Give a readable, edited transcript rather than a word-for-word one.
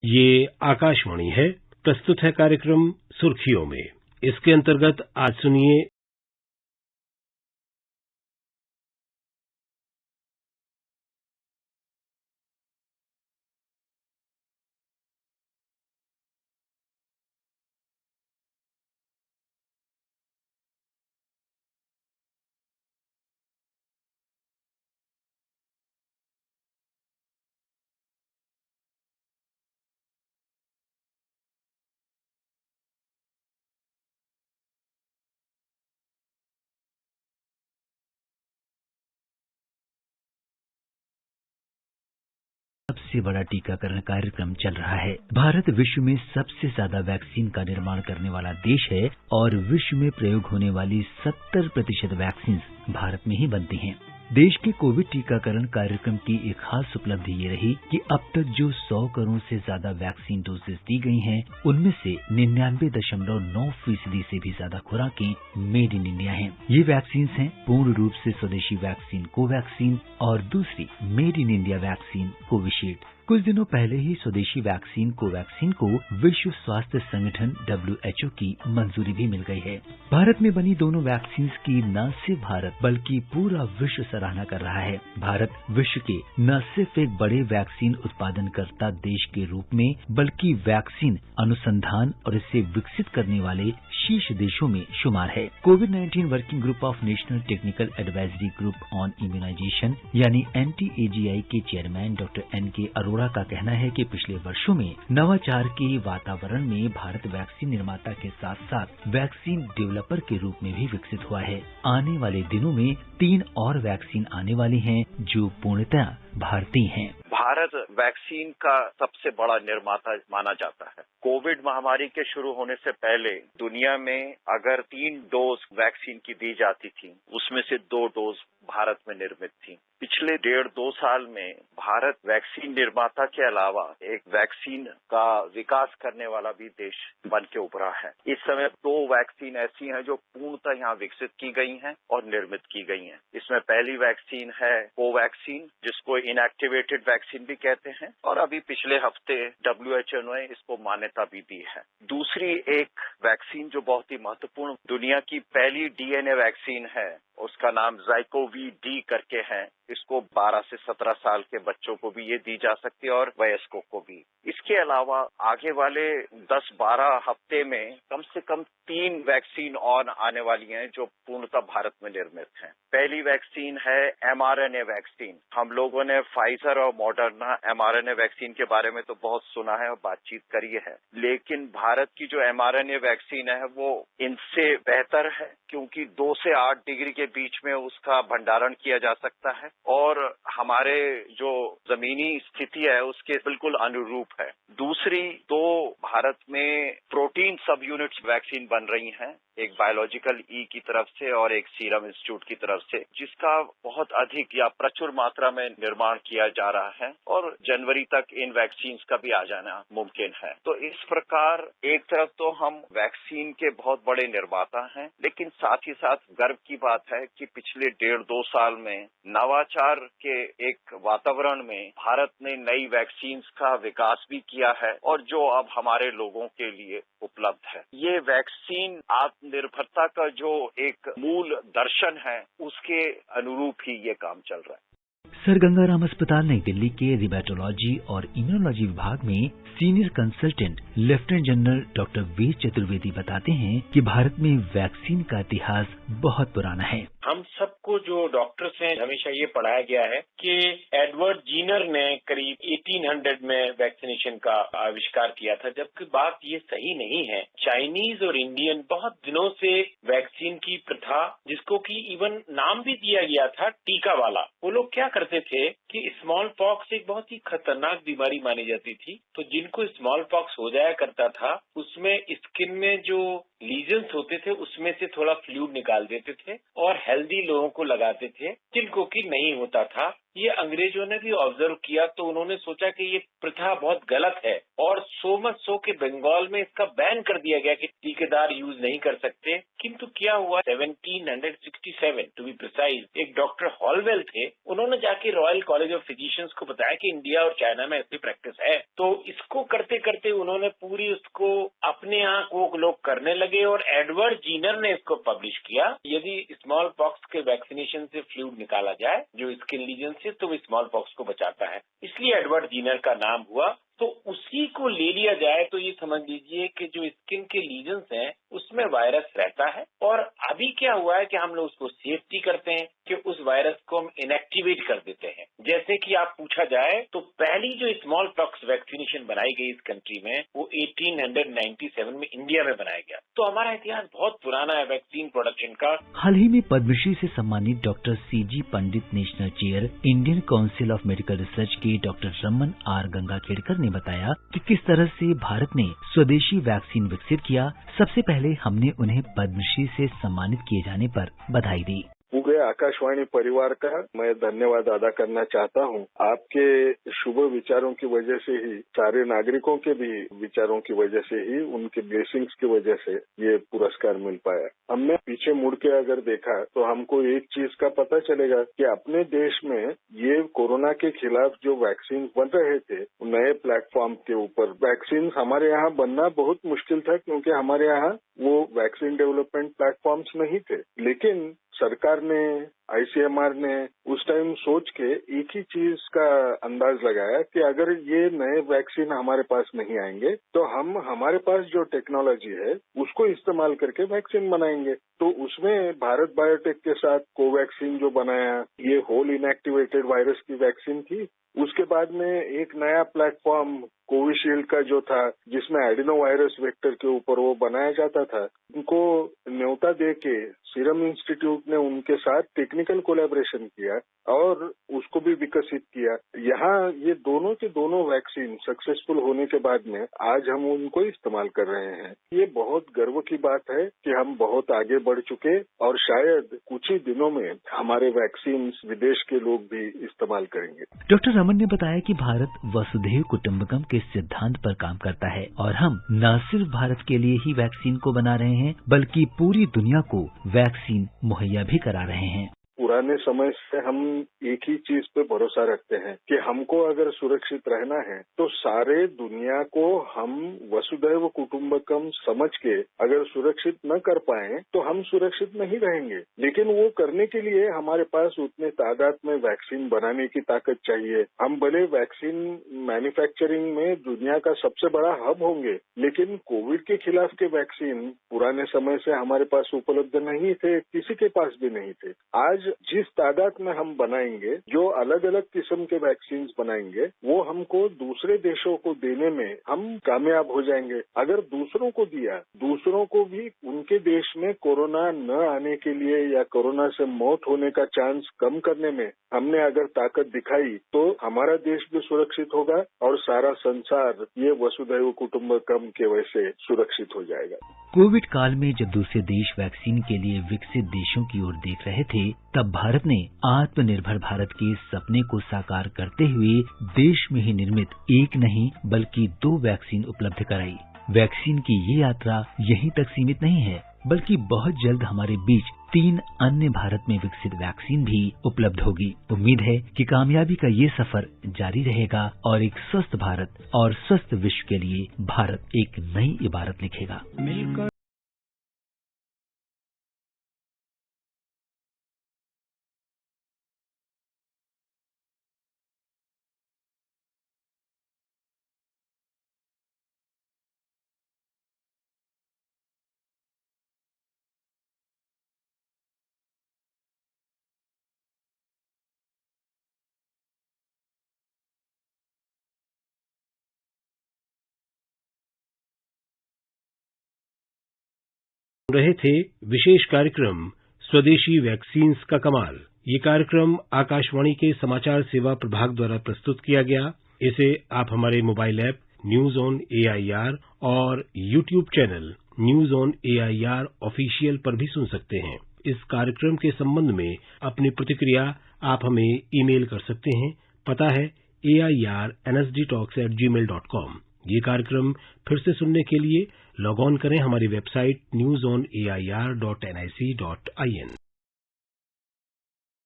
ये आकाशवाणी है। प्रस्तुत है कार्यक्रम सुर्खियों में। इसके अंतर्गत आज सुनिए सबसे बड़ा टीकाकरण कार्यक्रम चल रहा है। भारत विश्व में सबसे ज्यादा वैक्सीन का निर्माण करने वाला देश है और विश्व में प्रयोग होने वाली 70% वैक्सीन भारत में ही बनती हैं। देश के कोविड टीकाकरण कार्यक्रम की एक खास उपलब्धि ये रही कि अब तक जो 100 करोड़ से ज्यादा वैक्सीन डोजेस दी गई हैं, उनमें से 99.9% से भी ज्यादा खुराकें मेड इन इंडिया हैं। ये वैक्सीन हैं पूर्ण रूप से स्वदेशी वैक्सीन कोवैक्सीन और दूसरी made in India vaccine Covishield. कुछ दिनों पहले ही स्वदेशी वैक्सीन कोवैक्सीन को विश्व स्वास्थ्य संगठन WHO की मंजूरी भी मिल गई है। भारत में बनी दोनों वैक्सीन की न सिर्फ भारत बल्कि पूरा विश्व सराहना कर रहा है। भारत विश्व के न सिर्फ एक बड़े वैक्सीन उत्पादनकर्ता देश के रूप में बल्कि वैक्सीन अनुसंधान और इसे विकसित करने वाले शीर्ष देशों में शुमार है। कोविड-19 working group of national technical advisory group on immunisation यानी NTAGI के चेयरमैन डॉक्टर NK अरोड़ा का कहना है कि पिछले वर्षों में नवाचार के वातावरण में भारत वैक्सीन निर्माता के साथ साथ वैक्सीन डेवलपर के रूप में भी विकसित हुआ है। आने वाले दिनों में 3 और वैक्सीन आने वाली हैं जो पूर्णतः भारतीय हैं। भारत वैक्सीन का सबसे बड़ा निर्माता माना जाता है। कोविड महामारी के शुरू होने से पहले दुनिया में अगर 3 डोज वैक्सीन की दी जाती थी, उसमें से 2 डोज भारत में निर्मित थी। पिछले 1.5-2 साल में भारत वैक्सीन निर्माता के अलावा एक वैक्सीन का विकास करने वाला भी देश बन के उभरा है। इस समय 2 वैक्सीन ऐसी हैं जो पूर्णतः यहाँ विकसित की गई हैं और निर्मित की गई हैं। इसमें पहली वैक्सीन है कोवैक्सीन, जिसको इनएक्टिवेटेड वैक्सीन भी कहते हैं, और अभी पिछले हफ्ते WHO ने इसको मान्यता भी दी है। दूसरी एक वैक्सीन जो बहुत ही महत्वपूर्ण दुनिया की पहली DNA वैक्सीन है, उसका नाम ZyCoV-D करके है। इसको 12 से 17 साल के बच्चों को भी ये दी जा सकती है और वयस्कों को भी। इसके अलावा आगे वाले 10-12 हफ्ते में कम से कम 3 वैक्सीन और आने वाली हैं जो पूर्णतः भारत में निर्मित हैं। पहली वैक्सीन है mRNA वैक्सीन। हम लोगों ने फाइजर और मॉडर्ना mRNA वैक्सीन के बारे में तो बहुत सुना है और बातचीत करी है, लेकिन भारत की जो mRNA वैक्सीन है वो इनसे बेहतर है, क्योंकि 2 से 8 डिग्री के बीच में उसका भंडारण किया जा सकता है और हमारे जो जमीनी स्थिति है उसके बिल्कुल अनुरूप है। दूसरी 2 भारत में प्रोटीन सब यूनिट्स वैक्सीन बन रही हैं, एक बायोलॉजिकल की तरफ से और एक सीरम इंस्टीट्यूट की तरफ से, जिसका बहुत अधिक या प्रचुर मात्रा में निर्माण किया जा रहा है और जनवरी तक इन वैक्सीन का भी आ जाना मुमकिन है। तो इस प्रकार एक तरफ तो हम वैक्सीन के बहुत बड़े निर्माता हैं, लेकिन साथ ही साथ गर्व की बात है कि पिछले 1.5-2 साल में नवाचार के एक वातावरण में भारत ने नई वैक्सीन का विकास भी किया है और जो अब हमारे लोगों के लिए उपलब्ध है। ये वैक्सीन आत्मनिर्भरता का जो एक मूल दर्शन है, उसके अनुरूप ही ये काम चल रहा है। सर गंगाराम अस्पताल नई दिल्ली के रिबेटोलॉजी और इम्यूनोलॉजी विभाग में senior consultant lieutenant general doctor Ved Chaturvedi बताते हैं कि भारत में वैक्सीन का इतिहास बहुत पुराना है। हम सबको जो डॉक्टर्स हैं हमेशा ये पढ़ाया गया है कि एडवर्ड जीनर ने करीब 1800 में वैक्सीनेशन का आविष्कार किया था, जबकि बात ये सही नहीं है। चाइनीज और इंडियन बहुत दिनों से वैक्सीन की प्रथा, जिसको कि इवन नाम भी दिया गया था टीका वाला, वो लोग क्या करते थे कि स्मॉल पॉक्स एक बहुत ही खतरनाक बीमारी मानी जाती थी, तो जिनको स्मॉल पॉक्स हो जाया करता था उसमें स्किन में जो लीजन्स होते थे उसमें से थोड़ा फ्लूइड निकाल देते थे और हेल्दी लोगों को लगाते थे, जिनको कि नहीं होता था ये अंग्रेजों ने भी ऑब्जर्व किया तो उन्होंने सोचा कि ये प्रथा बहुत गलत है और सो मच सो के बंगाल में इसका बैन कर दिया गया कि टीकेदार यूज नहीं कर सकते। किंतु क्या हुआ 1767 टू बी प्रिसाइज, एक डॉक्टर हॉलवेल थे, उन्होंने जाके रॉयल कॉलेज ऑफ फिजिशियंस को बताया कि इंडिया और चाइना में ऐसी प्रैक्टिस है। तो इसको करते करते उन्होंने पूरी उसको अपने यहाँ को लोग करने लगे और एडवर्ड जीनर ने इसको पब्लिश किया। यदि स्मॉल पॉक्स के वैक्सीनेशन से फ्लूइड निकाला जाए जो स्किन लीजन से, तो वो स्मॉल पॉक्स को बचाता है, इसलिए एडवर्ड जीनर का नाम हुआ। तो उसी को ले लिया जाए तो ये समझ लीजिए कि जो स्किन के लीजन्स हैं उसमें वायरस रहता है और अभी क्या हुआ है कि हम लोग उसको सेफ्टी करते हैं कि उस वायरस को हम इनएक्टिवेट कर देते हैं। जैसे कि आप पूछा जाए तो पहली जो स्मॉल पॉक्स वैक्सीनेशन बनाई गई इस कंट्री में वो 1897 में इंडिया में बनाया गया। तो हमारा इतिहास बहुत पुराना है वैक्सीन प्रोडक्शन का। हाल ही में पद्मश्री से सम्मानित doctor CG Pandit national chair Indian council of medical research के डॉक्टर रमन आर गंगाखेड़कर ने बताया कि किस तरह से भारत ने स्वदेशी वैक्सीन विकसित किया। सबसे पहले हमने उन्हें पद्मश्री से सम्मानित किए जाने पर बधाई दी। पूरे आकाशवाणी परिवार का मैं धन्यवाद अदा करना चाहता हूं। आपके शुभ विचारों की वजह से ही, सारे नागरिकों के भी विचारों की वजह से ही, उनके ब्लेसिंग्स की वजह से ये पुरस्कार मिल पाया। हमने पीछे मुड़ के अगर देखा तो हमको एक चीज का पता चलेगा कि अपने देश में ये कोरोना के खिलाफ जो वैक्सीन बन रहे थे नए प्लेटफॉर्म के ऊपर, वैक्सीन हमारे यहाँ बनना बहुत मुश्किल था क्योंकि हमारे यहाँ वो वैक्सीन डेवलपमेंट प्लेटफॉर्म्स नहीं थे। लेकिन सरकार ने, ICMR ने उस टाइम सोच के एक ही चीज का अंदाज लगाया कि अगर ये नए वैक्सीन हमारे पास नहीं आएंगे तो हम हमारे पास जो टेक्नोलॉजी है उसको इस्तेमाल करके वैक्सीन बनाएंगे। तो उसमें भारत बायोटेक के साथ कोवैक्सीन जो बनाया, ये होल इनएक्टिवेटेड वायरस की वैक्सीन थी। उसके बाद में एक नया प्लेटफॉर्म कोविशील्ड का जो था जिसमें एडिनो वायरस वेक्टर के ऊपर वो बनाया जाता था, उनको न्योता दे के सीरम इंस्टीट्यूट ने उनके साथ टेक्निकल कोलैबोरेशन किया और उसको भी विकसित किया। यहाँ ये दोनों के दोनों वैक्सीन सक्सेसफुल होने के बाद में आज हम उनको इस्तेमाल कर रहे हैं। ये बहुत गर्व की बात है कि हम बहुत आगे बढ़ चुके और शायद कुछ ही दिनों में हमारे वैक्सीन विदेश के लोग भी इस्तेमाल करेंगे। डॉक्टर रमन ने बताया कि भारत वसुधैव कुटुंबकम के सिद्धांत पर काम करता है और हम न सिर्फ भारत के लिए ही वैक्सीन को बना रहे हैं बल्कि पूरी दुनिया को वैक्सीन मुहैया भी करा रहे हैं। पुराने समय से हम एक ही चीज पे भरोसा रखते हैं कि हमको अगर सुरक्षित रहना है तो सारे दुनिया को हम वसुधैव कुटुंबकम समझ के अगर सुरक्षित न कर पाए तो हम सुरक्षित नहीं रहेंगे। लेकिन वो करने के लिए हमारे पास उतने तादाद में वैक्सीन बनाने की ताकत चाहिए। हम भले वैक्सीन मैन्युफैक्चरिंग में दुनिया का सबसे बड़ा हब होंगे, लेकिन कोविड के खिलाफ के वैक्सीन पुराने समय से हमारे पास उपलब्ध नहीं थे, किसी के पास भी नहीं थे। आज जिस तादाद में हम बनाएंगे, जो अलग अलग किस्म के वैक्सीन बनाएंगे, वो हमको दूसरे देशों को देने में हम कामयाब हो जाएंगे। अगर दूसरों को दिया, दूसरों को भी उनके देश में कोरोना न आने के लिए या कोरोना से मौत होने का चांस कम करने में हमने अगर ताकत दिखाई तो हमारा देश भी सुरक्षित होगा और सारा संसार ये वसुधैव कुटुंबकम के वैसे सुरक्षित हो जाएगा। कोविड काल में जब दूसरे देश वैक्सीन के लिए विकसित देशों की ओर देख रहे थे, तब भारत ने आत्मनिर्भर भारत के सपने को साकार करते हुए देश में ही निर्मित एक नहीं बल्कि 2 वैक्सीन उपलब्ध कराई। वैक्सीन की ये यात्रा यहीं तक सीमित नहीं है, बल्कि बहुत जल्द हमारे बीच 3 अन्य भारत में विकसित वैक्सीन भी उपलब्ध होगी। उम्मीद है कि कामयाबी का ये सफर जारी रहेगा और एक स्वस्थ भारत और स्वस्थ विश्व के लिए भारत एक नई इबारत लिखेगा। रहे थे विशेष कार्यक्रम स्वदेशी वैक्सीन्स का कमाल। ये कार्यक्रम आकाशवाणी के समाचार सेवा प्रभाग द्वारा प्रस्तुत किया गया। इसे आप हमारे mobile app news on AIR और YouTube channel news on AIR official पर भी सुन सकते हैं। इस कार्यक्रम के संबंध में अपनी प्रतिक्रिया आप हमें ईमेल कर सकते हैं। पता है airnsdtalks@gmail.com। ये कार्यक्रम फिर से सुनने के लिए लॉग ऑन करें हमारी वेबसाइट newsonair.nic.in।